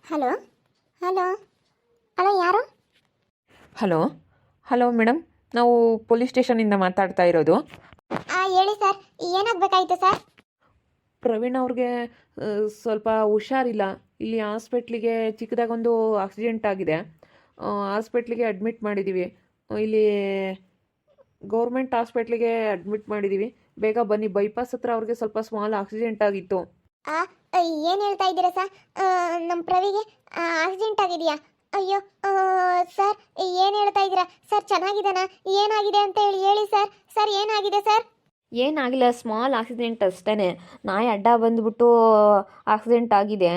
Hello hello hello ಯಾರು? Hello hello madam, ನಾವು police ಸ್ಟೇಷನಿಂದ ಮಾತಾಡ್ತಾ ಇರೋದು. ಹೇಳಿ ಸರ್, ಏನಾಗಬೇಕಾಗಿತ್ತು ಸರ್? ಪ್ರವೀಣ್ ಅವ್ರಿಗೆ ಸ್ವಲ್ಪ ಹುಷಾರಿಲ್ಲ. ಇಲ್ಲಿ ಹಾಸ್ಪಿಟ್ಲಿಗೆ ಚಿಕ್ಕದಾಗೊಂದು ಆಕ್ಸಿಡೆಂಟ್ ಆಗಿದೆ. ಹಾಸ್ಪಿಟ್ಲಿಗೆ ಅಡ್ಮಿಟ್ ಮಾಡಿದ್ದೀವಿ. ಇಲ್ಲಿ ಗೌರ್ಮೆಂಟ್ ಹಾಸ್ಪಿಟ್ಲಿಗೆ ಅಡ್ಮಿಟ್ ಮಾಡಿದ್ದೀವಿ. ಬೇಗ ಬನ್ನಿ, ಬೈಪಾಸ್ ಹತ್ರ ಅವ್ರಿಗೆ ಸ್ವಲ್ಪ ಸ್ಮಾಲ್ ಆಕ್ಸಿಡೆಂಟ್ ಆಗಿತ್ತು. ಆ ಏನು ಹೇಳ್ತಾ ಇದ್ದೀರಾ ಸರ್? ನಮ್ಮ ಪ್ರವಿಗೆ ಆಕ್ಸಿಡೆಂಟ್ ಆಗಿದೆಯಾ? ಅಯ್ಯೋ ಸರ್, ಏನು ಹೇಳ್ತಾ ಇದ್ದೀರಾ ಸರ್? ಚೆನ್ನಾಗಿದ್ದಾನಾ? ಏನಾಗಿದೆ ಅಂತ ಹೇಳಿ ಸರ್. ಸರ್ ಏನಾಗಿದೆ ಸರ್? ಏನಾಗಿಲ್ಲ, ಸ್ಮಾಲ್ ಆಕ್ಸಿಡೆಂಟ್ ಅಷ್ಟೇ. ನಾಯಿ ಅಡ್ಡ ಬಂದುಬಿಟ್ಟು ಆಕ್ಸಿಡೆಂಟ್ ಆಗಿದೆ.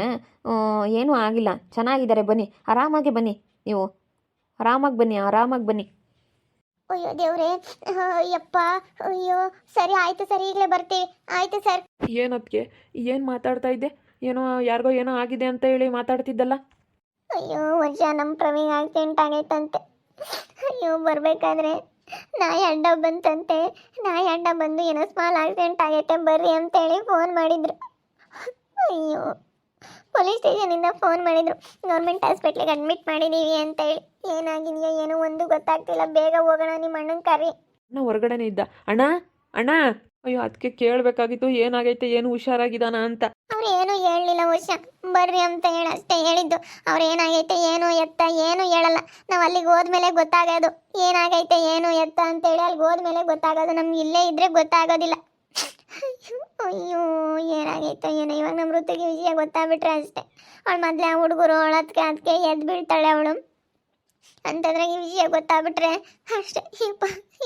ಏನೂ ಆಗಿಲ್ಲ, ಚೆನ್ನಾಗಿದ್ದಾರೆ. ಬನ್ನಿ, ಆರಾಮಾಗಿ ಬನ್ನಿ. ನೀವು ಆರಾಮಾಗಿ ಬನ್ನಿ. ಅಯ್ಯೋ ದೇವ್ರೆ, ಯಪ್ಪ, ಅಯ್ಯೋ ಸರಿ ಆಯ್ತು ಸರ್, ಈಗಲೇ ಬರ್ತೀವಿ. ಆಯ್ತು ಸರ್. ಏನದಕ್ಕೆ ಏನು ಮಾತಾಡ್ತಾ ಇದ್ದೆ? ಏನೋ ಯಾರಿಗೋ ಏನೋ ಆಗಿದೆ ಅಂತ ಹೇಳಿ ಮಾತಾಡ್ತಿದ್ದಲ್ಲ. ಅಯ್ಯೋ ವರ್ಷ ನಮ್ಮ ಪ್ರವಿಗೆ ಆಕ್ಸಿಡೆಂಟ್ ಆಗೈತಂತೆ. ಅಯ್ಯೋ ಬರಬೇಕಾದ್ರೆ ನಾಯಿ ಅಡ್ಡ ಬಂತಂತೆ. ನಾಯಿ ಅಡ್ಡ ಬಂದು ಏನೋ ಸ್ಮಾಲ್ ಆಕ್ಸಿಡೆಂಟ್ ಆಗೈತೆ ಬರ್ರಿ ಅಂತೇಳಿ ಫೋನ್ ಮಾಡಿದ್ರು. ಅಯ್ಯೋ ಪೊಲೀಸ್ ಸ್ಟೇಷನಿಂದ ಫೋನ್ ಮಾಡಿದ್ರು, ಗೌರ್ಮೆಂಟ್ ಹಾಸ್ಪಿಟ್ಲಿಗೆ ಅಡ್ಮಿಟ್ ಮಾಡಿದ್ದೀವಿ ಅಂತೇಳಿ. ಏನಾಗಿದೆಯೋ ಏನೋ ಒಂದು ಗೊತ್ತಾಗ್ತಿಲ್ಲ. ಬೇಗ ಹೋಗೋಣ, ನಿಮ್ಮ ಅಣ್ಣನ ಕರಿ. ಅಣ್ಣ ಹೊರಗಡೆನೇ ಇದ್ದ. ಅಣ್ಣ ಅಣ್ಣ, ಅಯ್ಯೋ ಅದಕ್ಕೆ ಕೇಳಬೇಕಾಗಿತ್ತು ಏನಾಗೈತೆ, ಏನು ಹುಷಾರಾಗಿದ್ದಾನ ಅಂತ. ಅವ್ರು ಏನೂ ಹೇಳಲಿಲ್ಲ ವರ್ಷ, ಬರ್ರಿ ಅಂತ ಅಷ್ಟೇ ಹೇಳಿದ್ದು. ಅವ್ರು ಏನಾಗೈತೆ ಏನು ಎತ್ತ ಏನು ಹೇಳಲ್ಲ. ನಾವು ಅಲ್ಲಿಗೆ ಹೋದ್ಮೇಲೆ ಗೊತ್ತಾಗೋದು ಏನಾಗೈತೆ ಏನು ಎತ್ತ ಅಂತೇಳಿ. ಅಲ್ಲಿಗೆ ಹೋದ್ಮೇಲೆ ಗೊತ್ತಾಗೋದು, ನಮ್ಗೆ ಇಲ್ಲೇ ಇದ್ರೆ ಗೊತ್ತಾಗೋದಿಲ್ಲ. ಅಯ್ಯೋ ಏನಾಗೈತೆ ಏನೋ. ಇವಾಗ ನಮ್ಮ ವೃತ್ತಿಗೆ ವಿಷಯ ಗೊತ್ತಾಗ್ಬಿಟ್ರೆ ಅಷ್ಟೇ. ಅವಳು ಮೊದಲೇ ಆ ಹುಡುಗರು ಅದಕ್ಕೆ ಎದ್ದು ಬೀಳ್ತಾಳೆ ಅವಳು. ಅಂತಂದ್ರೆ ಈ ವಿಷಯ ಗೊತ್ತಾಗ್ಬಿಟ್ರೆ ಅಷ್ಟೇ.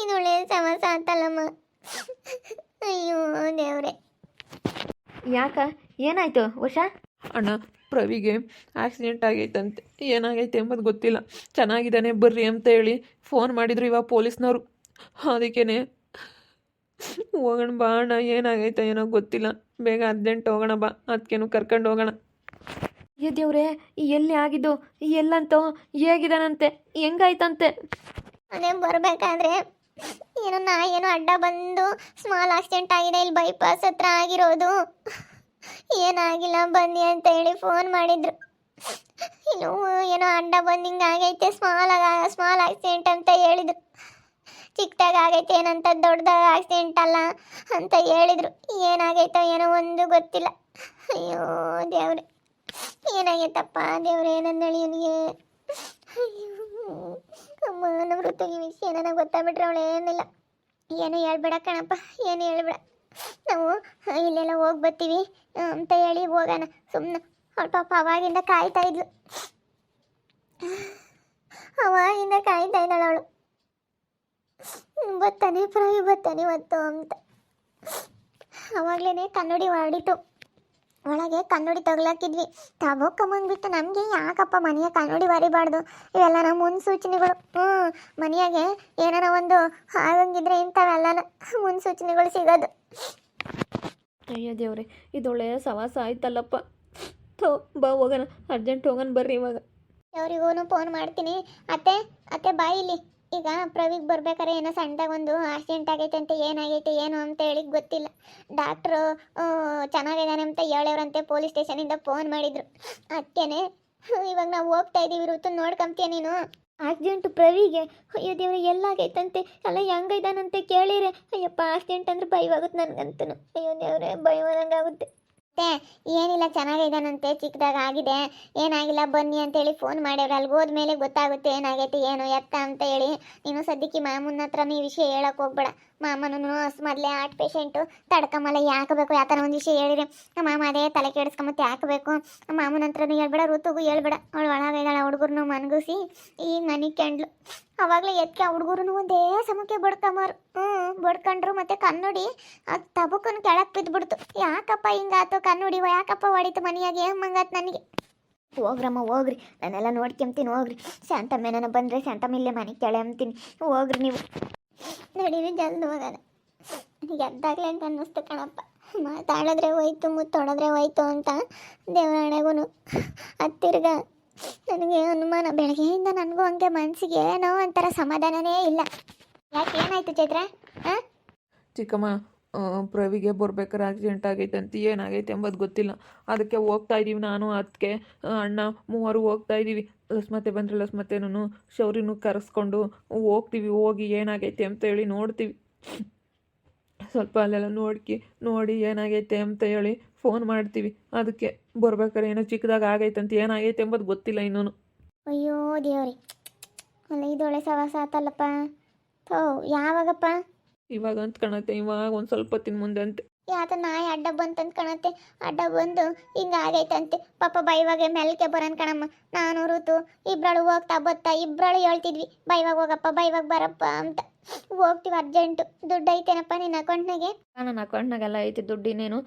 ಇದು ಒಳ್ಳೆಯ ಸಮಸ್ಯೆ ಅಂತಲ್ಲಮ್ಮ. ಅಯ್ಯೋ ದೇವ್ರೆ. ಯಾಕ, ಏನಾಯ್ತು ಉಷಾ? ಅಣ್ಣ, ಪ್ರವಿಗೆ ಆಕ್ಸಿಡೆಂಟ್ ಆಗೈತಂತೆ. ಏನಾಗೈತೆ ಎಂಬುದು ಗೊತ್ತಿಲ್ಲ. ಚೆನ್ನಾಗಿದ್ದಾನೆ ಬರ್ರಿ ಅಂತ ಹೇಳಿ ಫೋನ್ ಮಾಡಿದ್ರು ಇವಾಗ ಪೊಲೀಸ್ನವರು. ಅದಕ್ಕೇ ಹೋಗೋಣ ಬಾ ಅಣ್ಣ, ಏನಾಗೈತೆ ಏನೋ ಗೊತ್ತಿಲ್ಲ. ಬೇಗ ಅರ್ಜೆಂಟ್ ಹೋಗೋಣ ಬಾ, ಅದಕ್ಕೇನು ಕರ್ಕೊಂಡು ಹೋಗೋಣ. ಏ ದೇವ್ರೆ, ಎಲ್ಲಿ ಆಗಿದ್ದು? ಎಲ್ಲಂತೋ ಹೇಗಿದಾನಂತೆ? ಹೆಂಗಾಯ್ತಂತೆ? ಅದೇ ಬರಬೇಕಾದ್ರೆ ಏನೋ ನಾಯಿ ಏನೋ ಅಡ್ಡ ಬಂದು ಸ್ಮಾಲ್ ಆಕ್ಸಿಡೆಂಟ್ ಆಗಿದೆ. ಇಲ್ಲಿ ಬೈಪಾಸ್ ಹತ್ರ ಆಗಿರೋದು. ಏನಾಗಿಲ್ಲ ಬನ್ನಿ ಅಂತ ಹೇಳಿ ಫೋನ್ ಮಾಡಿದ್ರು. ಇನ್ನು ಏನೋ ಅಡ್ಡ ಬಂದು ಹಿಂಗೆ ಆಗೈತೆ, ಸ್ಮಾಲ್ ಆಕ್ಸಿಡೆಂಟ್ ಅಂತ ಹೇಳಿದ್ರು. ಚಿಕ್ಕದಾಗ ಆಗೈತೆ, ಏನಂತ ದೊಡ್ಡದಾಗ ಆಕ್ಸಿಡೆಂಟ್ ಅಲ್ಲ ಅಂತ ಹೇಳಿದ್ರು. ಏನಾಗೈತೋ ಏನೋ ಒಂದು ಗೊತ್ತಿಲ್ಲ. ಅಯ್ಯೋ ದೇವ್ರೆ, ಏನಾಗೈತಪ್ಪ ದೇವ್ರೆ ನನ್ನ ಅಳಿಯನಿಗೆ. ಅಮ್ಮ ನಮ್ಮ ವೃತ್ತಿಗೆ ವಿಷಯ ನನಗೆ ಗೊತ್ತಾಗ್ಬಿಟ್ರೆ ಅವಳು ಏನಿಲ್ಲ. ಏನು ಹೇಳ್ಬೇಡ ಕಣಪ್ಪ, ಏನು ಹೇಳ್ಬೇಡ. ನಾವು ಇಲ್ಲೆಲ್ಲ ಹೋಗಿ ಬರ್ತೀವಿ ಅಂತ ಹೇಳಿ ಹೋಗೋಣ ಸುಮ್ಮನೆ. ಅವಳು ಪಾಪ ಅವಾಗಿಂದ ಕಾಯ್ತಾ ಇದ್ಲು. ಅವಾಗಿಂದ ಕಾಯ್ತಾ ಇದ್ದಾಳೆ ಅವಳು. ಬರ್ತಾನೆ ಪ್ರವಿ ಬರ್ತಾನೆ ಇವತ್ತು ಅಂತ. ಅವಾಗಲೇ ಕನ್ನಡಿ ಹೊಡಿತು. ಒಳಗೆ ಕನ್ನಡಿ ತಗ್ಲಾಕಿದ್ವಿ. ತಗೋಕೊಂಬಂದ್ಬಿಟ್ಟು ನಮಗೆ ಯಾಕಪ್ಪ ಮನೆಯ ಕನ್ನಡಿ ಬರಿಬಾರ್ದು, ಇವೆಲ್ಲ ನಮ್ಮ ಮುನ್ಸೂಚನೆಗಳು. ಮನೆಯಾಗೆ ಏನಾರ ಒಂದು ಆಗಂಗಿದ್ರೆ ಇಂಥವೆಲ್ಲನ ಮುನ್ಸೂಚನೆಗಳು ಸಿಗೋದು. ಅಯ್ಯೋ ದೇವ್ರೆ, ಇದೊಳ್ಳೆ ಸವಾಸ ಆಯ್ತಲ್ಲಪ್ಪ. ಬಾ ಹೋಗೋಣ, ಅರ್ಜೆಂಟ್ ಹೋಗೋಣ ಬರ್ರಿ ಇವಾಗ. ಅವ್ರಿಗೂ ಫೋನ್ ಮಾಡ್ತೀನಿ. ಅತ್ತೆ ಅತ್ತೆ ಬಾಯಿಲಿ. ಈಗ ಪ್ರವಿಗೆ ಬರ್ಬೇಕಾರೆ ಏನೋ ಸಣ್ಣದಾಗ ಒಂದು ಆಕ್ಸಿಡೆಂಟ್ ಆಗೈತೆ ಅಂತ. ಏನಾಗೈತೆ ಏನು ಅಂತ ಹೇಳಿ ಗೊತ್ತಿಲ್ಲ. ಡಾಕ್ಟ್ರು ಚೆನ್ನಾಗಿದ್ದಾನೆ ಅಂತ ಹೇಳವ್ರಂತೆ. ಪೊಲೀಸ್ ಸ್ಟೇಷನಿಂದ ಫೋನ್ ಮಾಡಿದ್ರು. ಅದಕ್ಕೇನೆ ಇವಾಗ ನಾವು ಹೋಗ್ತಾ ಇದ್ದೀವಿ. ಋತು ನೋಡ್ಕೊಂತೀಯ ನೀನು? ಆಕ್ಸಿಡೆಂಟ್ ಪ್ರವಿಗೆ? ಅಯ್ಯೋ ದೇವ್ರೆ, ಎಲ್ಲಾಗೈತಂತೆ? ಎಲ್ಲ ಹೆಂಗೈದಾನಂತೆ ಕೇಳಿರೆ? ಅಯ್ಯಪ್ಪ, ಆಕ್ಸಿಡೆಂಟ್ ಅಂದ್ರೆ ಭಯವಾಗುತ್ತೆ ನನಗಂತೂ. ಅಯ್ಯೋ ದೇವ್ರೆ, ಭಯವಾದಂಗಾಗುತ್ತೆ. ಮತ್ತೆ ಏನಿಲ್ಲ, ಚೆನ್ನಾಗಿದ್ದಾನಂತೆ, ಚಿಕ್ಕದಾಗ ಆಗಿದೆ, ಏನಾಗಿಲ್ಲ ಬನ್ನಿ ಅಂತೇಳಿ ಫೋನ್ ಮಾಡ್ಯವ್ರು. ಅಲ್ಲಿಗೆ ಹೋದ್ಮೇಲೆ ಗೊತ್ತಾಗುತ್ತೆ ಏನಾಗೈತೆ ಏನು ಎತ್ತ ಅಂತ ಹೇಳಿ. ನೀನು ಸದ್ಯಕ್ಕೆ ಮಾಮನ ಹತ್ರ ಈ ವಿಷಯ ಹೇಳಕ್ಕೆ ಹೋಗ್ಬೇಡ. ಮಾಮನೂ ಮೊದಲೇ ಹಾರ್ಟ್ ಪೇಷೆಂಟು, ತಡ್ಕಮಲ್ಲ ಯಾಕಬೇಕು. ಯಾಕನ ಒಂದು ವಿಷಯ ಹೇಳಿರಿ ಮಾಮ ಅದೇ ತಲೆ ಕೆಡಿಸ್ಕೊಂಬತ್ತೆ ಯಾಕಬೇಕು. ಮಾಮನ ಹತ್ರನೂ ಹೇಳ್ಬೇಡ, ಋತುಗೂ ಹೇಳ್ಬೇಡ. ಅವಳು ಒಳಗಿದ್ದಾಳೆ. ಹುಡುಗರನ್ನು ಮನಗಿಸಿ ಈಗ ನನಗೆ ಕಂಡ್ಲು. ಅವಾಗಲೇ ಎತ್ಕೆ ಹುಡುಗರು ಒಂದೇ ಸಮಕ್ಕೆ ಬಡ್ಕೊಂಬಾರು. ಬಡ್ಕೊಂಡ್ರು. ಮತ್ತೆ ಕನ್ನಡಿ ಅದು ತಬಕ್ಕನ್ನು ಕೆಳಕ್ಕೆ ಬಿದ್ದುಬಿಡ್ತು. ಯಾಕಪ್ಪ ಹಿಂಗಾತು ಕನ್ನಡಿ? ಯಾಕಪ್ಪ ಹೊಡಿತು ಮನೆಯಾಗೆ ಮಂಗಾತು ನನಗೆ. ಹೋಗ್ರಮ್ಮ ಹೋಗ್ರಿ, ನಾನೆಲ್ಲ ನೋಡ್ಕೊಂತೀನಿ ಹೋಗ್ರಿ. ಶಾಂತಮ್ಮೇನ ಬಂದರೆ ಶಾಂತಮ್ಮ ಇಲ್ಲೇ ಮನೆಗೆ ಕೆಳೆ ಅಂತೀನಿ. ಹೋಗ್ರಿ ನೀವು, ನಡೀರಿ ಜಲ್ದಿ ಹೋಗೋಣ. ನನಗೆ ಎದ್ದಾಗಲೇ ಅಂತ ಅನ್ನಿಸ್ತು ಕಣಪ್ಪ. ಮಾತಾಡಿದ್ರೆ ಹೋಯ್ತು, ಮುತ್ತೊಡಿದ್ರೆ ಹೋಯ್ತು ಅಂತ ದೇವರಾಣೆಗೂ ಹತ್ತಿರ್ಗ ನನಗೆ ಅನುಮಾನ. ಬೆಳಗ್ಗೆಯಿಂದ ನನಗೂ ಹಂಗೆ ಮನಸ್ಸಿಗೆ ಏನೋ ಒಂಥರ ಸಮಾಧಾನನೇ ಇಲ್ಲ. ಯಾಕೆ ಏನಾಯ್ತು ಚೈತ್ರ? ಚಿಕ್ಕಮ್ಮ, ಪ್ರವಿಗೆ ಬರ್ಬೇಕಾದ್ರೆ ಆಕ್ಸಿಡೆಂಟ್ ಆಗೈತೆ ಅಂತ ಏನಾಗೈತೆ ಎಂಬುದು ಗೊತ್ತಿಲ್ಲ. ಅದಕ್ಕೆ ಹೋಗ್ತಾ ಇದ್ದೀವಿ, ನಾನು ಅದಕ್ಕೆ ಅಣ್ಣ ಮೂವರು ಹೋಗ್ತಾ ಇದ್ದೀವಿ. ಲಸ್ಮತ್ತೆ ಬಂದರೆ ಲಸ್ಮತ್ತೇನು ಶೌರಿನೂ ಕರೆಸ್ಕೊಂಡು ಹೋಗ್ತೀವಿ. ಹೋಗಿ ಏನಾಗೈತೆ ಅಂತ ಹೇಳಿ ನೋಡ್ತೀವಿ. ಸ್ವಲ್ಪ ಅಲ್ಲೆಲ್ಲ ನೋಡಿ ಏನಾಗೈತೆ ಅಂತ ಹೇಳಿ ಫೋನ್ ಮಾಡ್ತೀವಿ. ಅದಕ್ಕೆ ಬರ್ಬೇಕಾದ್ರೆ ಏನೋ ಚಿಕ್ಕದಾಗ ಆಗೈತೆ ಅಂತ ಏನಾಗೈತೆ ಎಂಬುದು ಗೊತ್ತಿಲ್ಲ ಇನ್ನೂ. ಅಯ್ಯೋ ದೇವ್ರಿ, ಅಲ್ಲ ಇದೊಳೆ ಸವಾಸ ಆತಲ್ಲಪ್ಪ. ಥೋ ಯಾವಾಗಪ್ಪ? ಇವಾಗ ಅಂತ ಕಾಣತ್ತೆ, ಇವಾಗ ಒಂದು ಸ್ವಲ್ಪ ಹೊತ್ತಿನ ಮುಂದೆ ಅಂತೆ. ಯಾತ ನಾಯಿ ಅಡ್ಡ ಬಂತಂತ ಕಾಣತ್ತೆ. ಅಡ್ಡ ಬಂದು ಹಿಂಗೆ ಆಗೈತಂತೆ. ಪಾಪ ಬೈವಾಗೆ ಮೆಲ್ಕೆ ಬರೋನ್ ಕಣಮ್ಮ. ನಾನು ಋತು ಇಬ್ಬರಳು ಹೋಗ್ತಾ ಬತ್ತಾ ಇಬ್ಬರಳು ಹೇಳ್ತಿದ್ವಿ, ಬೈವಾಗ ಹೋಗಪ್ಪ ಬೈವಾಗ ಬರಪ್ಪ ಅಂತ. ಹೋಗ್ತೀವಿ ಅರ್ಜೆಂಟು. ದುಡ್ಡು ಐತೇನಪ್ಪ ನಿನ್ನ ಅಕೌಂಟ್ನಾಗೆ? ನನ್ನ ಅಕೌಂಟ್ನಾಗೆಲ್ಲ ಐತಿ ದುಡ್ಡು. ಇನ್ನೇನು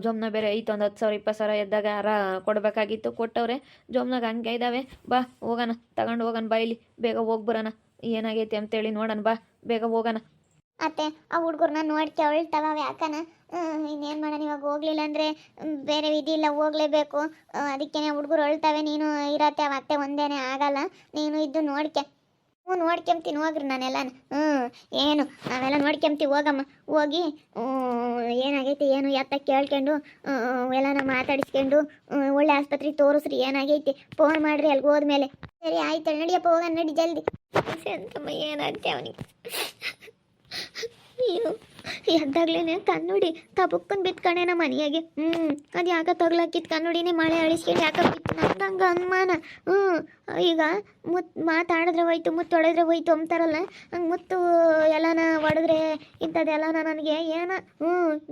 ಜೋಮ್ನ ಬೇರೆ ಐತೆ, ಒಂದು 10,000 20,000 ಎದ್ದಾಗ ಯಾರ ಕೊಡಬೇಕಾಗಿತ್ತು, ಕೊಟ್ಟವ್ರೆ. ಜೋಮ್ನಾಗ ಹಂಗೆ ಇದ್ದಾವೆ. ಬಾ ಹೋಗೋಣ, ತಗೊಂಡು ಹೋಗೋಣ. ಬಾಯಿಲಿ ಬೇಗ ಹೋಗ್ಬರೋಣ. ಏನಾಗೈತಿ ಅಂತೇಳಿ ನೋಡೋಣ, ಬಾ ಬೇಗ ಹೋಗೋಣ. ಅತ್ತೆ ಆ ಹುಡುಗರನ್ನ ನೋಡ್ಕೊಳ್ತಾವ ಯಾಕನ. ಇನ್ನೇನು ಮಾಡೋಣ, ಇವಾಗ ಹೋಗ್ಲಿಲ್ಲ ಅಂದರೆ ಬೇರೆ ವಿಧಿ ಇಲ್ಲ, ಹೋಗ್ಲೇಬೇಕು. ಅದಕ್ಕೇನೆ ಹುಡುಗರು ಅಳ್ತಾವೆ. ನೀನು ಇರತ್ತೆ, ಅತ್ತೆ ಒಂದೇನೆ ಆಗಲ್ಲ. ನೀನು ಇದ್ದು ನೋಡ್ಕೆ. ನೋಡ್ಕೊಂತೀನಿ ಹೋಗ್ರಿ ನಾನೆಲ್ಲ. ಏನು ನಾವೆಲ್ಲ ನೋಡ್ಕೊಂತೀವಿ, ಹೋಗಮ್ಮ. ಹೋಗಿ ಏನಾಗೈತಿ ಏನು ಎತ್ತ ಕೇಳ್ಕೊಂಡು ಎಲ್ಲನ ಮಾತಾಡಿಸ್ಕೊಂಡು ಒಳ್ಳೆ ಆಸ್ಪತ್ರೆಗೆ ತೋರಿಸ್ರಿ. ಏನಾಗೈತಿ ಫೋನ್ ಮಾಡಿರಿ ಅಲ್ಲಿಗೆ ಹೋದ್ಮೇಲೆ. ಸರಿ ಆಯ್ತು, ನಡಿಯಪ್ಪ ಹೋಗೋಣ, ನಡಿ ಜಲ್ದಿ. ಅಂತಮ್ಮ ಏನಾಗ್ತೆ ಅವನಿಗೆ. ನೀನು ಎದ್ದಾಗ್ಲೇನೆ ಕನ್ನಡಿ ತಬುಕ್ಕನ್ ಬಿತ್ಕಣೇನ ಮನೆಯಾಗೆ. ಅದು ಯಾಕೆ ತಗ್ಲಾಕಿತ್ತು ಕನ್ನಡಿನೇ ಮಳೆ ಅಳಿಸ್ಕೊಂಡು ಯಾಕೆ ಬಿತ್ತು ನಂಗೆ ಅನುಮಾನ. ಈಗ ಮಾತಾಡಿದ್ರೆ ಹೋಯ್ತು, ಮುತ್ತು ಹೊಡೆದ್ರೆ ಹೋಯ್ತು ಅಂತಾರಲ್ಲ, ಹಂಗೆ ಮುತ್ತು ಎಲ್ಲನ ಹೊಡೆದ್ರೆ ಇಂಥದ್ದೆಲ್ಲನ ನನಗೆ ಏನ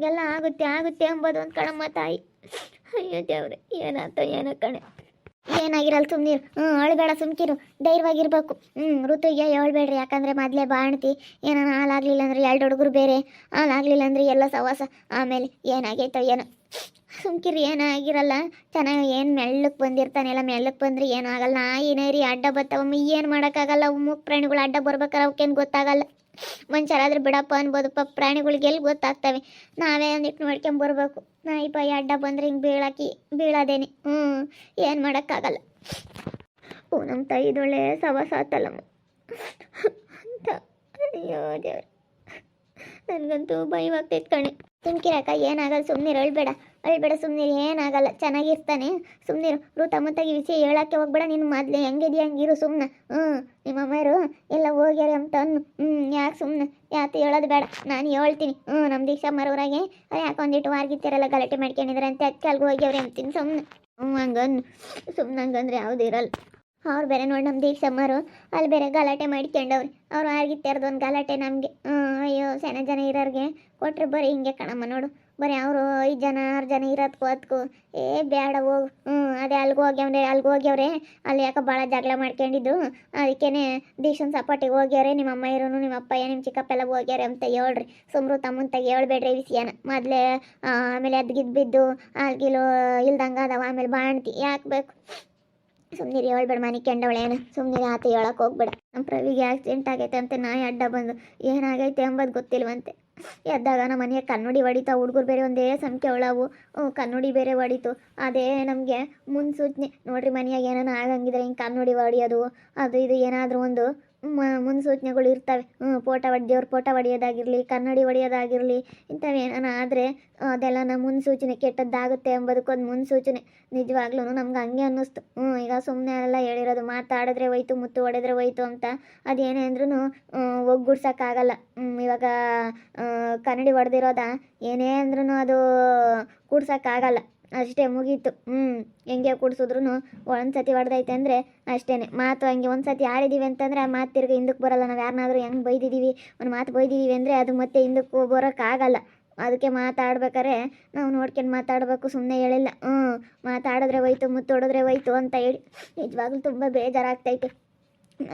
ಎಲ್ಲ ಆಗುತ್ತೆ ಎಂಬುದು ಒಂದು ಕಣಮ್ಮ ತಾಯಿ. ಅಯ್ಯೋ ದೇವ್ರೆ, ಏನಾಯ್ತು ಏನೋ ಕಣೆ. ಏನಾಗಿರಲ್ಲ ಸುಮ್ಮನಿರು. ಅಳಬೇಡ, ಸುಮ್ಕಿರು, ಧೈರ್ಯವಾಗಿರ್ಬೇಕು. ಋತುಗೆ ಹೇಳ್ಬೇಡ್ರಿ, ಯಾಕಂದರೆ ಮೊದಲೇ ಬಾಣ್ತಿ. ಏನಾನ ಹಾಲಾಗಲಿಲ್ಲ ಅಂದ್ರೆ 2 ಹುಡುಗರು ಬೇರೆ, ಹಾಲಾಗಲಿಲ್ಲ ಅಂದ್ರೆ ಎಲ್ಲ ಸವಾಸ. ಆಮೇಲೆ ಏನಾಗೈತೋ ಏನೋ, ಸುಮ್ಕಿರಿ, ಏನಾಗಿರಲ್ಲ. ಚೆನ್ನಾಗಿ ಏನು ಮೆಳ್ಳಕ್ಕೆ ಬಂದಿರ್ತಾನೆ, ಎಲ್ಲ ಮೆಳ್ಳಕ್ಕೆ ಬಂದ್ರೆ ಏನೂ ಆಗಲ್ಲ. ನಾಯಿ ನೇರಿ ಅಡ್ಡ ಬರ್ತಾವಮ್ಮ, ಏನು ಮಾಡೋಕ್ಕಾಗಲ್ಲ. ಅವು ಮೂಕ್ ಪ್ರಾಣಿಗಳು ಅಡ್ಡ ಬರ್ಬೇಕಾರೆ ಅವಕ್ಕೇನು ಗೊತ್ತಾಗಲ್ಲ. ಮನುಷ್ಯರಾದ್ರೆ ಬಿಡಪ್ಪ ಅನ್ಬೋದಪ್ಪ, ಪ್ರಾಣಿಗಳಿಗೆ ಎಲ್ಲಿ ಗೊತ್ತಾಗ್ತವೆ. ನಾವೇ ಒಂದಿಟ್ಟು ನೋಡ್ಕೊಂಬರ್ಬೇಕು. ನಾಯಿ ಪಾಯಿ ಅಡ್ಡ ಬಂದ್ರೆ ಹಿಂಗೆ ಬೀಳೋದೇನೆ. ಏನು ಮಾಡೋಕ್ಕಾಗಲ್ಲ. ನಮ್ಮ ತಾಯಿದೊಳ್ಳೆ ಸವಾಸ ಆತಲ್ಲಮ್ಮ ಅಂತ. ಅಯ್ಯೋ ದೇವ್ರೆ, ನನಗಂತೂ ಭಯವಾಗ್ತೈತೆ ಕಣೆ. ಸುಮ್ಕಿರಕ್ಕ, ಏನಾಗಲ್ಲ, ಸುಮ್ಮನಿರು, ಅಳ್ಬೇಡ ಸುಮ್ಮನಿರು, ಏನಾಗಲ್ಲ, ಚೆನ್ನಾಗಿರ್ತಾನೆ. ಸುಮ್ಮನಿರು. ಋತಮ್ಮತ್ತಾಗಿ ವಿಷಯ ಹೇಳೋಕ್ಕೆ ಹೋಗ್ಬೇಡ. ನೀನು ಮೊದಲೇ ಹೆಂಗಿದೆಯಾ ಹಂಗಿರು ಸುಮ್ಮನೆ. ನಿಮ್ಮ ಅಮ್ಮರು ಎಲ್ಲ ಹೋಗ್ಯಾರೆ ಅಂತ ಅನ್ನು. ಯಾಕೆ ಸುಮ್ಮನೆ ಯಾಕೆ ಹೇಳೋದು ಬೇಡ, ನಾನು ಹೇಳ್ತೀನಿ. ನಮ್ಮ ದೀಕ್ಷಾ ಮರವ್ರಾಗೆ ಯಾಕೆ ಒಂದಿಟ್ಟು ವಾರ್ಗಿತ್ತಾರೆಲ್ಲ ಗಲಾಟೆ ಮಾಡ್ಕೊಂಡಿದ್ದಾರೆ ಅಂತ ಅದಕ್ಕೆ ಅಲ್ಗೆ ಹೋಗ್ಯವ್ರೆ ಅಂತೀನಿ ಸುಮ್ಮನೆ. ಹಂಗನ್ನು ಸುಮ್ಮನೆ ಹಂಗಂದ್ರೆ ಯಾವುದೂ ಇರಲ್ಲ. ಅವ್ರು ಬೇರೆ ನೋಡಿ ನಮ್ಮ ದೀಕ್ಷಮ್ಮರು ಅಲ್ಲಿ ಬೇರೆ ಗಲಾಟೆ ಮಾಡ್ಕೊಂಡವ್ರಿ. ಅವ್ರು ಆಗಿತ್ತಾರ್ದು ಒಂದು ಗಲಾಟೆ ನಮಗೆ. ಅಯ್ಯೋ, ಸಣ್ಣ ಜನ ಇರೋರಿಗೆ ಕೊಟ್ಟರೆ ಬರೀ ಹಿಂಗೆ ಕಣಮ್ಮ ನೋಡು. ಬರೀ ಅವರು 5 ಜನ 6 ಜನ ಇರೋದಕ್ಕೂ ಅದಕ್ಕೂ ಬೇಡ ಹೋಗು. ಅದೇ ಅಲ್ಲಿಗೆ ಹೋಗ್ಯವ್ರೆ. ಅಲ್ಲಿ ಯಾಕೆ ಭಾಳ ಜಗಳ ಮಾಡ್ಕೊಂಡಿದ್ದು. ಅದಕ್ಕೇನೆ ದೀಕ್ಷನ್ ಸಪಾಟಿಗೆ ಹೋಗ್ಯವ್ರೆ. ನಿಮ್ಮ ಅಮ್ಮ ಇರೋನು, ನಿಮ್ಮ ಅಪ್ಪಯ್ಯ, ನಿಮ್ಮ ಚಿಕ್ಕಪ್ಪ ಎಲ್ಲ ಹೋಗ್ಯಾರೆ ಅಂತ ಹೇಳ್ರಿ. ಸುಮ್ರು ತಮ್ಮಂತಾಗ ಹೇಳ್ಬೇಡ್ರಿ ವಿಷಯನ. ಮೊದಲೇ ಆಮೇಲೆ ಅದ್ಗಿದ್ದು ಬಿದ್ದು ಅಲ್ಗಿಲು ಇಲ್ದಂಗೆ ಅದಾವ. ಆಮೇಲೆ ಬಾಣ್ತಿ ಯಾಕೆ ಬೇಕು. ಸುಮ್ಮನಿರಿ, ಹೇಳ್ಬೇಡ, ಮನೆ ಕೆಂಡವಳೇನು. ಸುಮ್ಮನಿರಿ, ಆತ ಹೇಳಕ್ಕೆ ಹೋಗ್ಬೇಡ. ನಮ್ಮ ಪ್ರವಿಗೆ ಆಕ್ಸಿಡೆಂಟ್ ಆಗೈತೆ ಅಂತ ನಾಯಿ ಅಡ್ಡ ಬಂದು ಏನಾಗೈತೆ ಎಂಬುದು ಗೊತ್ತಿಲ್ವಂತೆ. ಎದ್ದಾಗ ನಮ್ಮ ಮನೆಯ ಕನ್ನಡಿ ಹೊಡಿತಾ. ಹುಡುಗರು ಬೇರೆ ಒಂದೇ ಸಂಖ್ಯೆ ಒಳವು, ಕನ್ನಡಿ ಬೇರೆ ಹೊಡಿತು. ಅದೇ ನಮಗೆ ಮುನ್ಸೂಚನೆ ನೋಡ್ರಿ. ಮನೆಯಾಗ ಏನಾನ ಆಗಂಗಿದ್ರೆ ಹಿಂಗೆ ಕನ್ನಡಿ ಹೊಡಿಯೋದು ಅದು ಇದು ಏನಾದರೂ ಒಂದು ಮುನ್ಸೂಚನೆಗಳು ಇರ್ತವೆ. ದೇವ್ರ ಫೋಟೋ ಹೊಡಿಯೋದಾಗಿರಲಿ, ಕನ್ನಡಿ ಹೊಡಿಯೋದಾಗಿರಲಿ, ಇಂಥವು ಏನಾನ ಆದರೆ ಅದೆಲ್ಲ ನಮ್ಮ ಮುನ್ಸೂಚನೆ, ಕೆಟ್ಟದ್ದಾಗುತ್ತೆ ಎಂಬುದಕ್ಕೊಂದು ಮುನ್ಸೂಚನೆ. ನಿಜವಾಗ್ಲೂ ನಮ್ಗೆ ಹಂಗೆ ಅನ್ನಿಸ್ತು. ಈಗ ಸುಮ್ಮನೆ ಎಲ್ಲ ಹೇಳಿರೋದು, ಮಾತಾಡಿದ್ರೆ ಹೋಯ್ತು, ಮುತ್ತು ಹೊಡೆದ್ರೆ ಹೋಯ್ತು ಅಂತ. ಅದೇನೇ ಅಂದ್ರೂ ಒಗ್ಗೂಡ್ಸೋಕ್ಕಾಗಲ್ಲ. ಇವಾಗ ಕನ್ನಡಿ ಹೊಡೆದಿರೋದ ಏನೇ ಅಂದ್ರೂ ಅದು ಕೂಡ್ಸೋಕ್ಕಾಗಲ್ಲ. ಅಷ್ಟೇ, ಮುಗೀತು. ಹೆಂಗೆ ಕೂಡ್ಸಿದ್ರು ಒಂದ್ಸತಿ ಹೊಡೆದೈತೆ ಅಂದರೆ ಅಷ್ಟೇ. ಮಾತು ಹಂಗೆ ಒಂದ್ಸತಿ ಆಡಿದ್ದೀವಿ ಅಂತಂದರೆ ಆ ಮಾತು ತಿರ್ಗಿ ಹಿಂದಕ್ಕೆ ಬರೋಲ್ಲ. ನಾವು ಯಾರನ್ನಾದ್ರೂ ಹೆಂಗೆ ಬೈದಿದ್ದೀವಿ, ಒಂದು ಮಾತು ಬೈದಿದ್ದೀವಿ ಅಂದರೆ ಅದು ಮತ್ತೆ ಹಿಂದಕ್ಕೆ ಬರೋಕ್ಕಾಗಲ್ಲ. ಅದಕ್ಕೆ ಮಾತಾಡ್ಬೇಕಾರೆ ನಾವು ನೋಡ್ಕೊಂಡು ಮಾತಾಡಬೇಕು. ಸುಮ್ಮನೆ ಹೇಳಿಲ್ಲ ಮಾತಾಡಿದ್ರೆ ಹೋಯ್ತು, ಮುತ್ತು ಹೊಡೆದ್ರೆ ಹೋಯ್ತು ಅಂತ ಹೇಳಿ. ನಿಜವಾಗ್ಲೂ ತುಂಬ ಬೇಜಾರಾಗ್ತೈತೆ.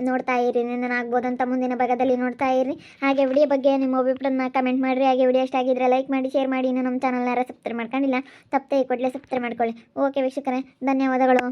ನೋಡ್ತಾ ಇರಿ, ನಿನ್ನ ಆಗ್ಬೋದಂತ ಮುಂದಿನ ಭಾಗದಲ್ಲಿ ನೋಡ್ತಾ ಇರಿ. ಹಾಗೆ ವಿಡಿಯೋ ಬಗ್ಗೆ ನಿಮ್ಮ ಅಭಿಪ್ರಾಯನ ಕಮೆಂಟ್ ಮಾಡಿರಿ. ಹಾಗೆ ವಿಡಿಯೋ ಇಷ್ಟ ಆಗಿದ್ರೆ ಲೈಕ್ ಮಾಡಿ, ಶೇರ್ ಮಾಡಿ. ಇನ್ನು ನಮ್ಮ ಚಾನಲ್ನ ಯಾರು ಸಬ್ಸ್ಕ್ರೈಬ್ ಮಾಡ್ಕೊಂಡಿಲ್ಲ, ತಪ್ಪದೆ ಕೂಡಲೇ ಸಬ್ಸ್ಕ್ರೈಬ್ ಮಾಡ್ಕೊಳ್ಳಿ. ಓಕೆ ವೀಕ್ಷಕರೇ, ಧನ್ಯವಾದಗಳು.